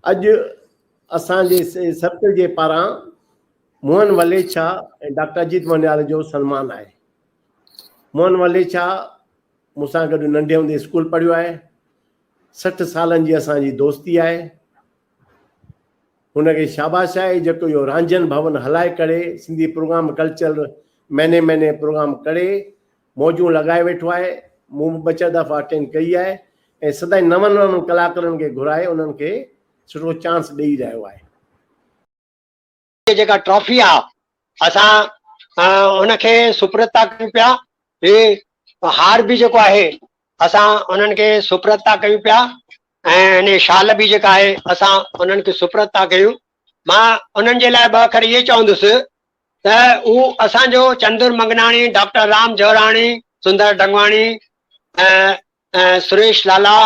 अॼु असांजे सर्कल जे पारां मोहन वलेछा ऐं डॉक्टर अजीत मोनियाल जो सन्मान आहे। मोहन वलेछा मूंसां गॾु नंढे हूंदे स्कूल पढ़ियो आहे। 60 सालनि जी असांजी दोस्ती आहे। हुनखे शाबाश आहे जेको इहो रांझन भवन हलाए करे सिंधी प्रोग्राम कल्चर महीने महीने प्रोग्राम करे मौजूं लॻाए वेठो आहे। मूं 2-4 दफ़ा अटेंड कई आहे ऐं सदाईं नवनि नवनि कलाकारनि खे घुराए उन्हनि खे सुठो चांस ॾेई रहियो आहे। जेका ट्रॉफी आहे असां उनखे सुप्रता कयूं पिया। हे हार बि जेको आहे असां उन्हनि खे सुप्रता कयूं पिया ऐं इन शाल बि जेका आहे असां उन्हनि खे सुप्रता कयूं। मां उन्हनि जे लाइ 2 अखर इहे चवंदुसि त उहो असांजो चंदुर मंगनाणी, डॉक्टर राम जवराणी, सुंदर डंगवाणी, सुरेश लाला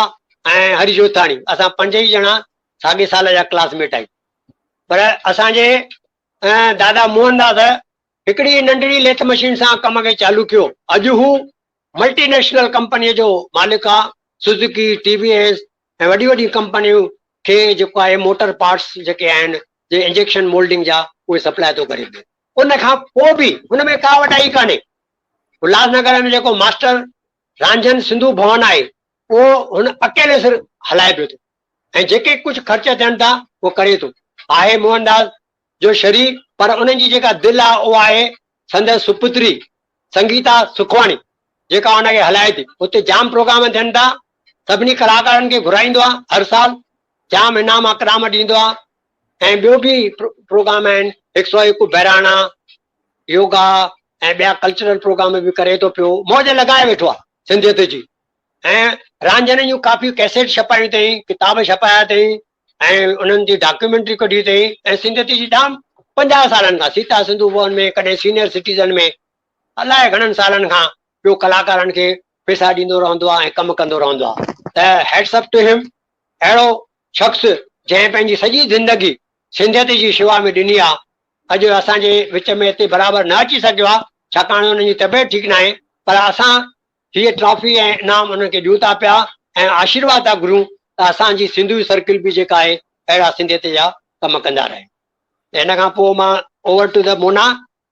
ऐं हरी जोताणी, असां 5 ई ॼणा साॻे साल जा क्लासमेट आहियूं। पर असांजे दादा मोहनदास हिकिड़ी नंढड़ी लेथ मशीन सां कम खे चालू कयो। अॼु हू मल्टीनेशनल कंपनीअ जो मालिक आहे। सुजुकी, टीवीएस ऐं वॾी वॾी कंपनियूं खे जेको आहे मोटर पार्ट्स जेके आहिनि जे इंजेक्शन मोल्डिंग जा उहे सप्लाई थो करे पियो। उन खां पोइ बि हुन में का वॾाई कान्हे। उल्हासनगर में जेको मास्टर रांझन सिंधु भवन आहे उहो हुन अकेले सिर हलाए पियो थो ऐं जेके कुझु ख़र्च थियनि था उहो करे थो। आहे मोहनदास जो शरीर, पर उन्हनि जी जेका दिलि आहे उहा आहे संदसि सुपुत्री संगीता सुखवाणी जेका हुनखे हलाए थी। उते जाम प्रोग्राम थियनि था। सभिनी कलाकारनि खे घुराईंदो आहे हर साल, जाम इनाम अकराम ॾींदो आहे ऐं ॿियो बि प्रोग्राम आहिनि 101 बहिराणा, योगा ऐं ॿिया कल्चरल प्रोग्राम बि करे थो पियो। मौज लॻाए वेठो आहे सिंधियत जी। ऐं रांझन जूं काफ़ी कैसेट छपायूं अथई, किताब छपाया अथई ऐं उन्हनि जी डॉक्यूमेंट्री कढी अथई ऐं सिंधियत जी जाम 50 सालनि खां सीता सिंधु भवन में, कॾहिं सीनियर सिटीज़न में, अलाए घणनि सालनि खां ॿियो कलाकारनि खे पैसा ॾींदो रहंदो आहे ऐं कमु कंदो रहंदो आहे। त हैड्स अप टू हिम। अहिड़ो शख़्स जंहिं पंहिंजी सॼी ज़िंदगी सिंधियत जी शेवा में ॾिनी आहे, अॼु असांजे विच में हिते बराबरि न अची सघियो आहे छाकाणि हुनजी तबियत ठीकु न आहे। पर असां हीअ ट्रॉफी ऐं इनाम उन्हनि खे ॾियूं था पिया ऐं आशीर्वाद था घुरूं त असांजी सिंधु सर्किल बि जेका आहे अहिड़ा सिंधियत जा कम कंदा रहे। इन खां पोइ मां ओवर टू द मोना।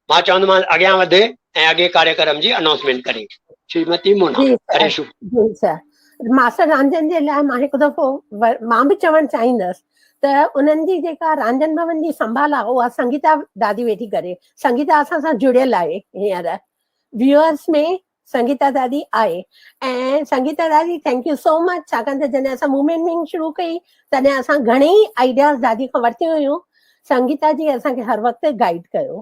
मां चवंदोमांसि अॻियां वधे ऐं अॻे कार्यक्रम जी अनाउंसमेंट करे। श्रीमती मोना, हरे शुभ। जी सर, मास्टर रांझन जे लाइ मां हिकु दफ़ो मां बि चवणु चाहींदसि त उन्हनि जी जेका रांझन भवन जी संभाल आहे उहा संगीता दादी वेठी करे। संगीता असां सां जुड़ियल आहे हींअर व्यूअर्स में। संगीता दादी आहे ऐं संगीता दादी थैंक यू सो मच, छाकाणि त जॾहिं असां मूवमेंट शुरू कई तॾहिं असां घणेई आइडियाज़ दादी खां वरितियूं हुयूं। संगीता जी असांखे हर वक़्तु गाइड कयो।